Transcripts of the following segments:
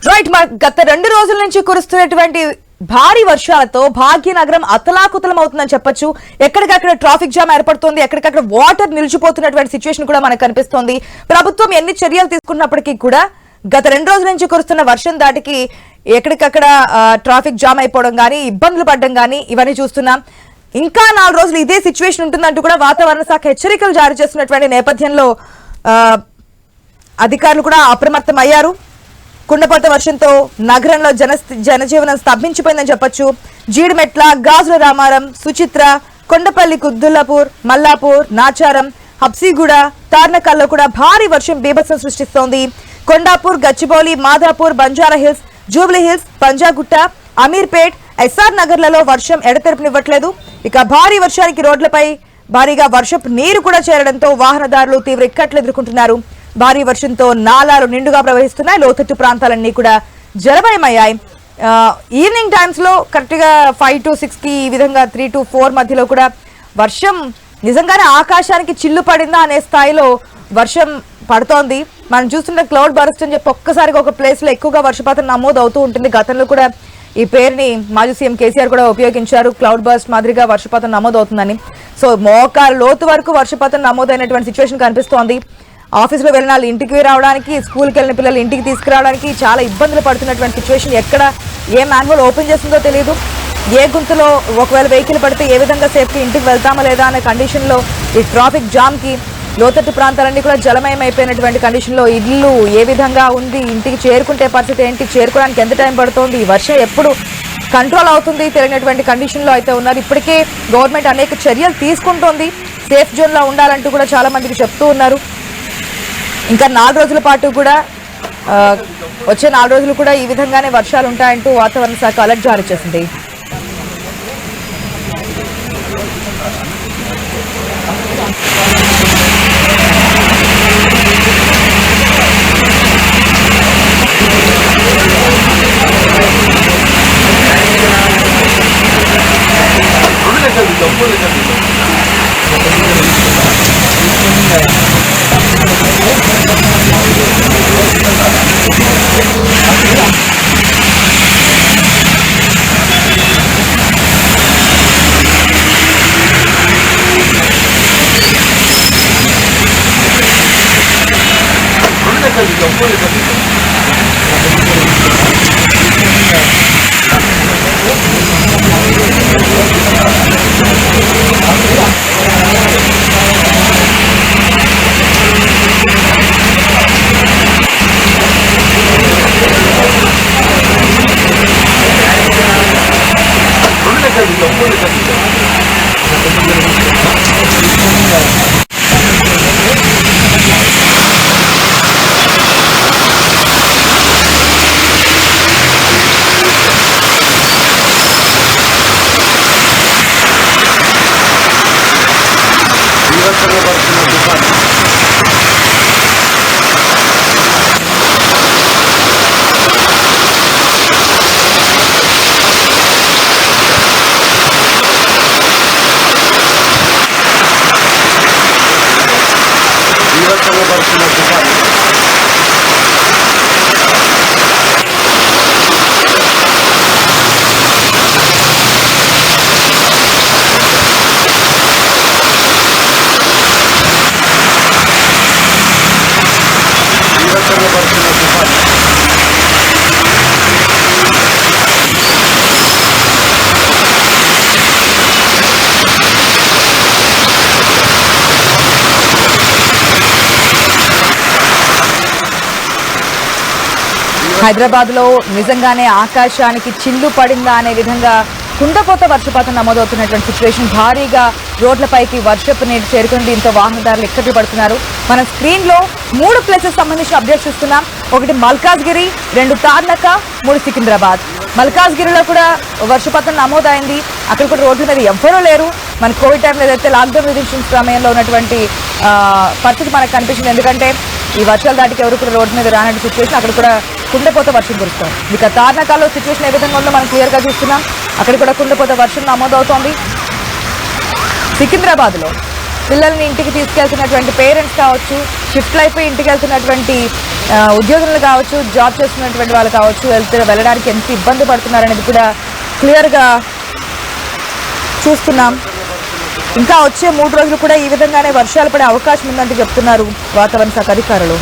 Right, గత 2 రోజుల నుంచి కురుస్తున్నటువంటి భారీ వర్షాలతో భాగ్యనగరం అతలాకుతలం అవుతుందని చెప్పొచ్చు. ఎక్కడికక్కడ ట్రాఫిక్ జామ్ ఏర్పడుతోంది, ఎక్కడికక్కడ వాటర్ నిలిచిపోతున్నటువంటి సిచ్యువేషన్ కూడా మనకు కనిపిస్తోంది. ప్రభుత్వం ఎన్ని చర్యలు తీసుకున్నప్పటికీ కూడా గత 2 రోజుల నుంచి కురుస్తున్న వర్షం దాటికి ఎక్కడికక్కడ ట్రాఫిక్ జామ్ అయిపోవడం గానీ, ఇబ్బందులు పడడం గానీ ఇవన్నీ చూస్తున్నాం. ఇంకా 4 రోజులు ఇదే సిచ్యువేషన్ ఉంటుందంటూ కూడా వాతావరణ శాఖ హెచ్చరికలు జారీ చేస్తున్నటువంటి నేపథ్యంలో అధికారులు కూడా అప్రమత్తం అయ్యారు. కుండపోత వర్షంతో నగరంలో జనజీవనం స్తంభించిపోయిందని చెప్పొచ్చు. జీడిమెట్ల, గాజుల రామారం, సుచిత్ర, కొండపల్లి, కుద్దుల్లాపూర్, మల్లాపూర్, నాచారం, హబ్సీగూడ, తార్నకల్లో కూడా భారీ వర్షం బీభత్సం సృష్టిస్తోంది. Kondapur, Gachibowli, Madhapur, Banjara Hills, Jubilee Hills, Panjagutta, Ameerpet, SR నగర్లలో వర్షం ఎడతెరిపినివ్వట్లేదు. ఇక భారీ వర్షానికి రోడ్లపై భారీగా వర్షపు నీరు కూడా చేరడంతో వాహనదారులు తీవ్ర ఇక్కట్లు ఎదుర్కొంటున్నారు. భారీ వర్షంతో నాలాలు నిండుగా ప్రవహిస్తున్నాయి. లోతట్టు ప్రాంతాలన్నీ కూడా జలమయమయ్యాయి. ఈవినింగ్ టైమ్స్ లో కరెక్ట్ గా 5 to 6 కి ఈ విధంగా 3 to 4 మధ్యలో కూడా వర్షం నిజంగానే ఆకాశానికి చిల్లు పడిందా అనే స్థాయిలో వర్షం పడుతోంది. మనం చూస్తున్న క్లౌడ్ బరస్ట్ అని చెప్పి ఒక్కసారిగా ఒక ప్లేస్ లో ఎక్కువగా వర్షపాతం నమోదు అవుతూ ఉంటుంది. గతంలో కూడా ఈ పేరుని మాజీ సీఎం కేసీఆర్ కూడా ఉపయోగించారు, క్లౌడ్ బర్స్ట్ మాదిరిగా వర్షపాతం నమోదు అవుతుందని. సో మోకాలు లోతు వరకు వర్షపాతం నమోదైనటువంటి సిచ్యువేషన్ కనిపిస్తోంది. ఆఫీసులో వెళ్ళిన వాళ్ళు ఇంటికి రావడానికి, స్కూల్కి వెళ్ళిన పిల్లలు ఇంటికి తీసుకురావడానికి చాలా ఇబ్బందులు పడుతున్నటువంటి సిచ్యువేషన్. ఎక్కడ ఏ మాన్యువల్ ఓపెన్ చేస్తుందో తెలియదు, ఏ గుంతలో ఒకవేళ వెహికల్ పడితే ఏ విధంగా సేఫ్టీ ఇంటికి వెళ్తామా లేదా అనే కండిషన్లో ఈ ట్రాఫిక్ జామ్కి లోతట్టు ప్రాంతాలన్నీ కూడా జలమయం అయిపోయినటువంటి కండిషన్లో ఇల్లు ఏ విధంగా ఉంది, ఇంటికి చేరుకుంటే పరిస్థితి ఏంటి, చేరుకోవడానికి ఎంత టైం పడుతోంది, ఈ వర్షం ఎప్పుడు కంట్రోల్ అవుతుంది తెలియనటువంటి కండిషన్లో అయితే ఉన్నారు. ఇప్పటికే గవర్నమెంట్ అనేక చర్యలు తీసుకుంటోంది, సేఫ్ జోన్లో ఉండాలంటూ కూడా చాలా మందికి చెప్తూ ఉన్నారు. ఇంకా 4 రోజుల పాటు కూడా వచ్చే 4 రోజులు కూడా ఈ విధంగానే వర్షాలు ఉంటాయంటూ వాతావరణ శాఖ అలర్ట్ జారీ చేసింది. హైదరాబాద్ లో నిజంగానే ఆకాశానికి చిల్లు పడిందా అనే విధంగా కుండపోత వర్షపాతం నమోదవుతున్నటువంటి సిచ్యువేషన్. భారీగా రోడ్లపైకి వర్షపు నీరు చేరుకుని దీంతో వాహనదారులు ఇక్కట్లు పడుతున్నారు. మన స్క్రీన్ లో 3 ప్లేసెస్ సంబంధించిన అప్డేట్స్ చూస్తున్నాం. 1 మల్కాజ్గిరి, 2 తార్నక, 3 సికింద్రాబాద్. మల్కాజ్గిరిలో కూడా వర్షపాతం నమోదైంది. అక్కడ కూడా రోడ్ల మీద ఎవ్వరూ లేరు. మన కోవిడ్ టైంలో ఏదైతే లాక్డౌన్ విధించిన సమయంలో ఉన్నటువంటి పరిస్థితి మనకు కనిపించింది. ఎందుకంటే ఈ వర్షాలు దాటికి ఎవరు కూడా రోడ్డు మీద రానట్టు సిచ్యువేషన్. అక్కడ కూడా కుండపోత వర్షం కురుస్తుంది. ఇక తార్నకాల్లో సిచ్యువేషన్ ఏ విధంగా ఉందో మనం క్లియర్గా చూస్తున్నాం. అక్కడ కూడా కుండపోత వర్షం నమోదవుతోంది. సికింద్రాబాద్ లో పిల్లల్ని ఇంటికి తీసుకెళ్తున్నటువంటి పేరెంట్స్ కావచ్చు, షిఫ్ట్లు అయిపోయి ఇంటికి వెళ్తున్నటువంటి ఉద్యోగులు కావచ్చు, జాబ్ చేస్తున్నటువంటి వాళ్ళు కావచ్చు, వెళ్ళడానికి ఎంత ఇబ్బంది పడుతున్నారనేది కూడా క్లియర్గా చూస్తున్నాం. ఇంకా వచ్చే 3 రోజులు కూడా ఈ విధంగానే వర్షాలు పడే అవకాశం ఉందని చెప్తున్నారు వాతావరణ శాఖ అధికారులు.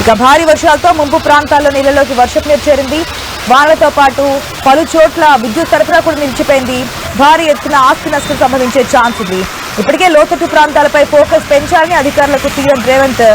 ఇక భారీ వర్షాలతో ముంపు ప్రాంతాల్లో నీళ్లలోకి వర్షపు నీరు చేరింది. వానలతో పాటు పలు చోట్ల విద్యుత్ సరఫరా కూడా నిలిచిపోయింది. భారీ ఎత్తున ఆస్తి నష్టం సంభవించే ఛాన్స్ ఉంది. ఇప్పటికే లోతట్టు ప్రాంతాలపై ఫోకస్ పెంచాలని అధికారులకు సీఎం రేవంత్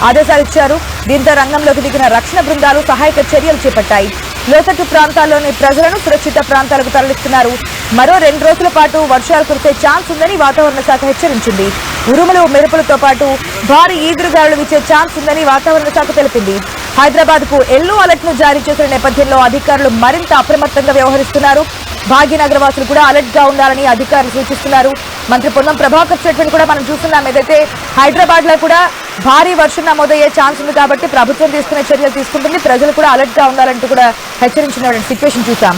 ఆదేశాలు ఇచ్చారు. దీంతో రంగంలోకి దిగిన రక్షణ బృందాలు సహాయక చర్యలు చేపట్టాయి. లోతట్టు ప్రాంతాల్లోని ప్రజలను సురక్షిత ప్రాంతాలకు తరలిస్తున్నారు. మరో 2 రోజుల పాటు వర్షాలు కురిసే ఛాన్స్ ఉందని వాతావరణ శాఖ హెచ్చరించింది. ఉరుములు, మెరుపులతో పాటు భారీ ఈదురుగాలులు వీచే ఛాన్స్ ఉందని వాతావరణ శాఖ తెలిపింది. హైదరాబాద్ కు ఎల్లో అలర్ట్ ను జారీ చేసిన నేపథ్యంలో అధికారులు మరింత అప్రమత్తంగా వ్యవహరిస్తున్నారు. భాగ్యనగర వాసులు కూడా అలర్ట్ గా ఉండాలని అధికారులు సూచిస్తున్నారు. మంత్రి పొన్నం ప్రభాకర్ స్టేట్మెంట్ కూడా మనం చూస్తున్నాం. ఏదైతే హైదరాబాద్ లో కూడా భారీ వర్షం నమోదయ్యే ఛాన్స్ ఉంది కాబట్టి ప్రభుత్వం తీసుకునే చర్యలు తీసుకుంటుంది. ప్రజలు కూడా అలర్ట్ గా ఉండాలంటూ కూడా హెచ్చరించిన సిచ్యువేషన్ చూసాం.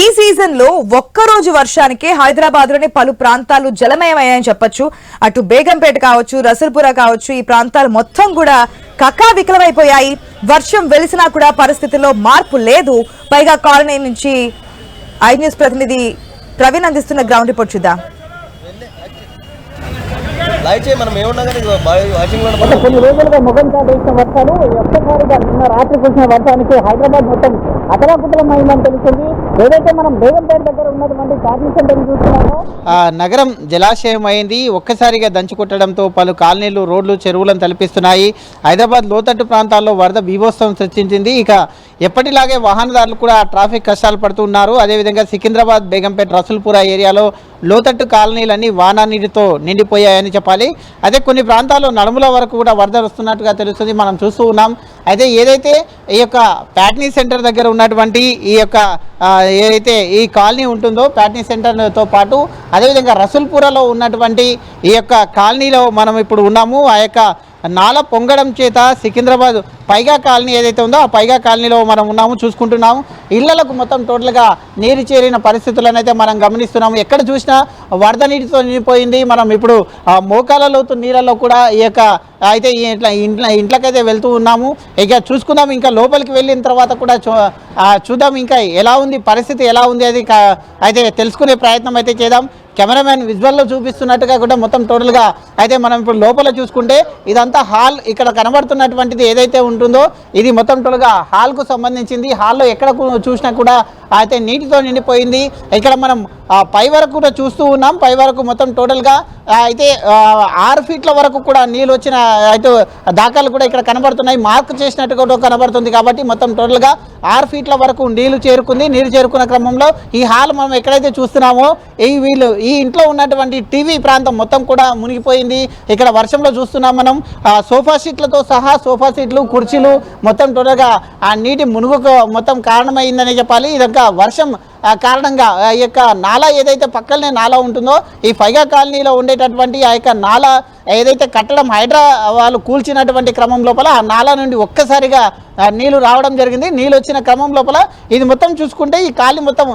ఈ సీజన్ లో ఒక్కరోజు వర్షానికే హైదరాబాద్ లోని పలు ప్రాంతాలు జలమయమయ్యాయని చెప్పొచ్చు. అటు బేగంపేట కావచ్చు, రసూల్పుర కావచ్చు, ఈ ప్రాంతాలు మొత్తం కూడా కకావికలమైపోయాయి. వర్షం వెలిసినా కూడా పరిస్థితుల్లో మార్పు లేదు. పైగా కాలనీ నుంచి ఐ న్యూస్ ప్రతినిధి ప్రవీణ్ అందిస్తున్న గ్రౌండ్ రిపోర్ట్ చూద్దాం. కొన్ని రోజులుగా ముఖం చాటేసిన వర్షాలు ఒక్కసారిగా నిన్న రాత్రి కురిసిన వర్షానికి హైదరాబాద్ మొత్తం అతలాకుతలమైందని తెలుస్తుంది. ఏదైతే మనం బేగంపేట దగ్గర ఉన్నటువంటి షాపింగ్ సెంటర్ చూస్తున్నామో నగరం జలాశయం అయింది. ఒక్కసారిగా దంచుకొట్టడంతో పలు కాలనీలు, రోడ్లు, చెరువులను తలపిస్తున్నాయి. హైదరాబాద్ లోతట్టు ప్రాంతాల్లో వరద బీభత్సం సృష్టించింది. ఇక ఎప్పటిలాగే వాహనదారులు కూడా ట్రాఫిక్ కష్టాలు పడుతున్నారు. అదేవిధంగా సికింద్రాబాద్, బేగంపేట, రసూల్పుర ఏరియాలో లోతట్టు కాలనీలన్నీ వానా నీటితో నిండిపోయాయని చెప్పాలి. అదే కొన్ని ప్రాంతాల్లో నడుముల వరకు కూడా వరద వస్తున్నట్టుగా తెలుస్తుంది, మనం చూస్తూ ఉన్నాం. అయితే ఏదైతే ఈ యొక్క ప్యాట్నీ సెంటర్ దగ్గర ఉన్నటువంటి ఈ యొక్క ఏదైతే ఈ కాలనీ ఉంటుందో ప్యాట్నీ సెంటర్తో పాటు అదేవిధంగా రసూల్పురలో ఉన్నటువంటి ఈ యొక్క కాలనీలో మనం ఇప్పుడు ఉన్నాము. ఆ యొక్క నాల పొంగడం చేత సికింద్రాబాద్ పైగా కాలనీ ఏదైతే ఉందో ఆ పైగా కాలనీలో మనం ఉన్నాము, చూసుకుంటున్నాము. ఇళ్లకు మొత్తం టోటల్గా నీరు చేరిన పరిస్థితులను అయితే మనం గమనిస్తున్నాము. ఎక్కడ చూసినా వరద నీటితో నిండిపోయింది. మనం ఇప్పుడు మోకాల లోతు నీళ్ళలో కూడా ఈ యొక్క అయితే ఇంట్లోకైతే వెళ్తూ ఉన్నాము. ఇక చూసుకుందాం, ఇంకా లోపలికి వెళ్ళిన తర్వాత కూడా చూద్దాం ఇంకా ఎలా ఉంది పరిస్థితి, ఎలా ఉంది అది అయితే తెలుసుకునే ప్రయత్నం అయితే చేద్దాం. కెమెరామెన్ విజువల్లో చూపిస్తున్నట్టుగా కూడా మొత్తం టోటల్గా అయితే మనం ఇప్పుడు లోపల చూసుకుంటే ఇదంతా హాల్. ఇక్కడ కనబడుతున్నటువంటిది ఏదైతే ఉంటుందో ఇది మొత్తం టోటల్గా హాల్కు సంబంధించింది. హాల్లో ఎక్కడ చూసినా కూడా అయితే నీటితో నిండిపోయింది. ఇక్కడ మనం పై వరకు కూడా చూస్తూ ఉన్నాం. పై వరకు మొత్తం టోటల్గా అయితే 6 ఫీట్ల వరకు కూడా నీళ్ళు వచ్చిన అయితే దాఖలు కూడా ఇక్కడ కనబడుతున్నాయి. మార్క్ చేసినట్టు కూడా కనబడుతుంది. కాబట్టి మొత్తం టోటల్గా 6 ఫీట్ల వరకు నీళ్లు చేరుకుంది. నీరు చేరుకున్న క్రమంలో ఈ హాల్ మనం ఎక్కడైతే చూస్తున్నామో ఈ ఇంట్లో ఉన్నటువంటి టీవీ ప్రాంతం మొత్తం కూడా మునిగిపోయింది. ఇక్కడ వర్షంలో చూస్తున్నాం మనం సోఫా సీట్లతో సహా సోఫా సీట్లు, కుర్చీలు మొత్తం టోటల్గా ఆ నీటి మునుగుకు మొత్తం కారణమైందని చెప్పాలి. ఇదంతా వర్షం కారణంగా ఈ యొక్క నాలా ఏదైతే పక్కనే నాలా ఉంటుందో ఈ ఫైగా కాలనీలో ఉండేటటువంటి ఆ యొక్క నాలా ఏదైతే కట్టడం హైడ్రా వాళ్ళు కూల్చినటువంటి క్రమం లోపల ఆ నాలా నుండి ఒక్కసారిగా నీళ్లు రావడం జరిగింది. నీళ్ళు వచ్చిన క్రమం లోపల ఇది మొత్తం చూసుకుంటే ఈ కాలనీ మొత్తం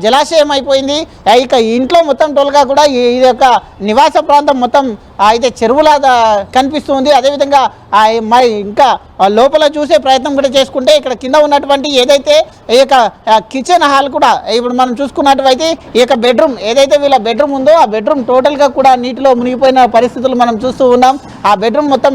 జలాశయం అయిపోయింది. ఇక ఇంట్లో మొత్తం టోల్గా కూడా ఈ యొక్క నివాస ప్రాంతం మొత్తం అయితే చెరువులా కనిపిస్తుంది. అదేవిధంగా మరి ఇంకా లోపల చూసే ప్రయత్నం కూడా చేసుకుంటే ఇక్కడ కింద ఉన్నటువంటి ఏదైతే ఈ యొక్క కిచెన్ హాల్ కూడా ఇప్పుడు మనం చూసుకున్నట్లయితే ఈ యొక్క బెడ్రూమ్ ఏదైతే వీళ్ళ బెడ్రూమ్ ఉందో ఆ బెడ్రూమ్ టోటల్గా కూడా నీటిలో మునిగిపోయిన పరిస్థితులు మనం చూస్తూ ఉన్నాం. ఆ బెడ్రూమ్ మొత్తం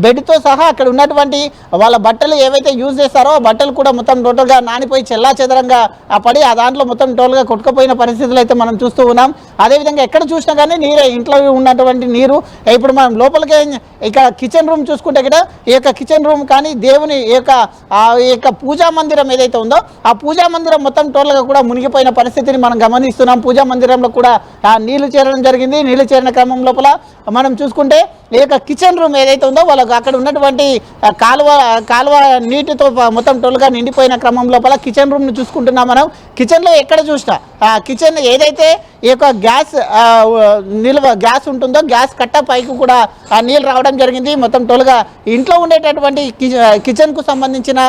బెడ్తో సహా అక్కడ ఉన్నటువంటి వాళ్ళ బట్టలు ఏవైతే యూజ్ చేస్తారో ఆ బట్టలు కూడా మొత్తం టోటల్గా నానిపోయి చెల్లా చెదరంగా పడి ఆ దాంట్లో మొత్తం టోటల్గా కొట్టుకుపోయిన పరిస్థితులు అయితే మనం చూస్తూ ఉన్నాం. అదేవిధంగా ఎక్కడ చూసినా కానీ నీరే ఇంట్లో ఉన్నటువంటి నీరు ఇప్పుడు మనం లోపలికి ఇక్కడ కిచెన్ రూమ్ చూసుకుంటే ఇక్కడ ఈ యొక్క కిచెన్ రూమ్ కానీ దేవుని ఈ యొక్క పూజా మందిరం ఏదైతే ఉందో ఆ పూజా మందిరం మొత్తం టోటల్గా కూడా మునిగిపోయిన పరిస్థితిని మనం గమనిస్తున్నాం. పూజా మందిరంలో కూడా నీళ్లు చేరడం జరిగింది. నీళ్లు చేరిన క్రమం లోపల మనం చూసుకుంటే ఈ యొక్క కిచెన్ రూమ్ ఏదైతే ఉందో వాళ్ళకు అక్కడ ఉన్నటువంటి కాలువ నీటితో మొత్తం టోల్గా నిండిపోయిన క్రమం లోపల కిచెన్ రూమ్ను చూసుకుంటున్నాం. మనం కిచెన్లో ఎక్కడ చూసినా కిచెన్ ఏదైతే ఈ యొక్క గ్యాస్ ఉంటుందో గ్యాస్ కట్ట పైకి కూడా నీళ్ళు రావడం జరిగింది. మొత్తం టోల్గా ఇంట్లో ఉండేటటువంటి కిచెన్కు సంబంధించిన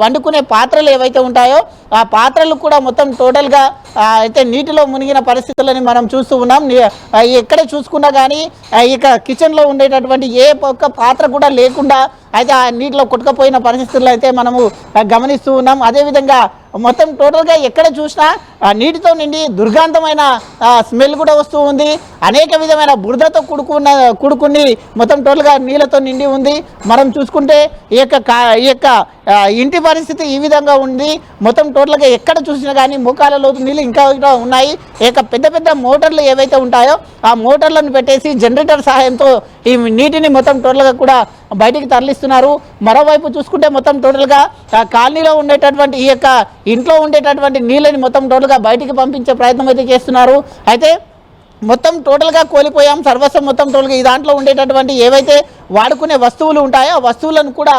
వండుకునే పాత్రలు ఏవైతే ఉంటాయో ఆ పాత్రలు కూడా మొత్తం టోటల్గా అయితే నీటిలో మునిగిన పరిస్థితులని మనం చూస్తూ ఉన్నాం. ఎక్కడ చూసుకున్నా కానీ ఇక కిచెన్లో ఉండేటటువంటి ఏ ఒక్క పాత్ర కూడా లేకుండా అయితే ఆ నీటిలో కొట్టుకుపోయిన పరిస్థితుల్లో అయితే మనము గమనిస్తూ ఉన్నాం. అదేవిధంగా మొత్తం టోటల్గా ఎక్కడ చూసినా నీటితో నిండి దుర్గంధమైన స్మెల్ కూడా వస్తూ ఉంది. అనేక విధమైన బురదతో కూడుకుని మొత్తం టోటల్గా నీళ్ళతో నిండి ఉంది. మనం చూసుకుంటే ఈ యొక్క ఇంటి పరిస్థితి ఈ విధంగా ఉంది. మొత్తం టోటల్గా ఎక్కడ చూసినా కానీ మోకాల లోతు నీళ్ళు ఇంకా ఉన్నాయి. పెద్ద పెద్ద మోటార్లు ఏవైతే ఉంటాయో ఆ మోటార్లను పెట్టేసి జనరేటర్ సహాయంతో ఈ నీటిని మొత్తం టోటల్గా కూడా బయటికి తరలిస్తున్నారు. మరోవైపు చూసుకుంటే మొత్తం టోటల్గా కాలనీలో ఉండేటటువంటి ఈ యొక్క ఇంట్లో ఉండేటటువంటి నీళ్ళని మొత్తం టోటల్గా బయటికి పంపించే ప్రయత్నం అయితే చేస్తున్నారు. అయితే మొత్తం టోటల్గా కోల్పోయాం. సర్వస్వం మొత్తం టోటల్గా ఈ దాంట్లో ఉండేటటువంటి ఏవైతే వాడుకునే వస్తువులు ఉంటాయో ఆ వస్తువులను కూడా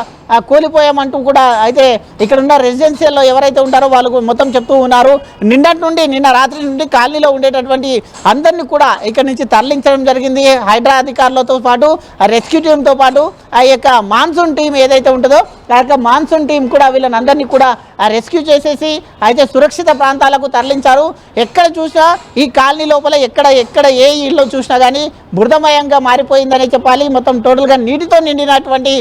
కోల్పోయామంటూ కూడా అయితే ఇక్కడ ఉన్న రెసిడెన్షియల్లో ఎవరైతే ఉంటారో వాళ్ళు మొత్తం చెప్తూ ఉన్నారు. నిన్న రాత్రి నుండి కాలనీలో ఉండేటటువంటి అందరినీ కూడా ఇక్కడ నుంచి తరలించడం జరిగింది. హైడ్రా అధికారులతో పాటు రెస్క్యూ టీంతో పాటు ఆ యొక్క మాన్సూన్ టీం ఏదైతే ఉంటుందో ఆ యొక్క మాన్సూన్ టీం కూడా వీళ్ళని అందరినీ కూడా రెస్క్యూ చేసేసి అయితే సురక్షిత ప్రాంతాలకు తరలించారు. ఎక్కడ చూసినా ఈ కాలనీ లోపల ఎక్కడ ఏ ఇల్లు చూసినా కానీ బురదమయంగా మారిపోయిందని చెప్పాలి. మొత్తం టోటల్గా నీటితో నిండినటువంటి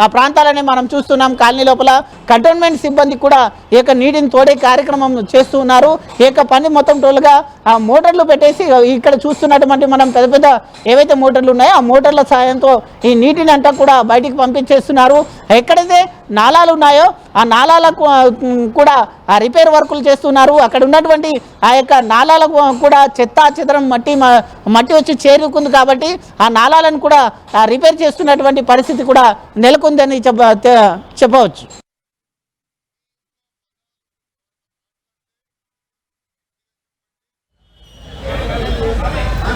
ఆ ప్రాంతాలని మనం చూస్తున్నాం. కాలనీ లోపల కంటోన్మెంట్ సిబ్బంది కూడా ఈ యొక్క నీటిని తోడే కార్యక్రమం చేస్తూ ఉన్నారు. ఈ యొక్క పని మొత్తం టోల్గా మోటార్లు పెట్టేసి ఇక్కడ చూస్తున్నటువంటి మనం పెద్ద పెద్ద ఏవైతే మోటార్లు ఉన్నాయో ఆ మోటార్ల సహాయంతో ఈ నీటిని అంతా కూడా బయటికి పంపించేస్తున్నారు. ఎక్కడైతే నాలాలు ఉన్నాయో ఆ నాలాలకు కూడా రిపేర్ వర్కులు చేస్తున్నారు. అక్కడ ఉన్నటువంటి ఆ యొక్క నాలాలకు కూడా చెత్త చెదరం మట్టి వచ్చి చేరుకుంది కాబట్టి ఆ నాలాలను కూడా రిపేర్ చేస్తున్నటువంటి పరిస్థితి కూడా నెలకొందని చెప్పవచ్చు.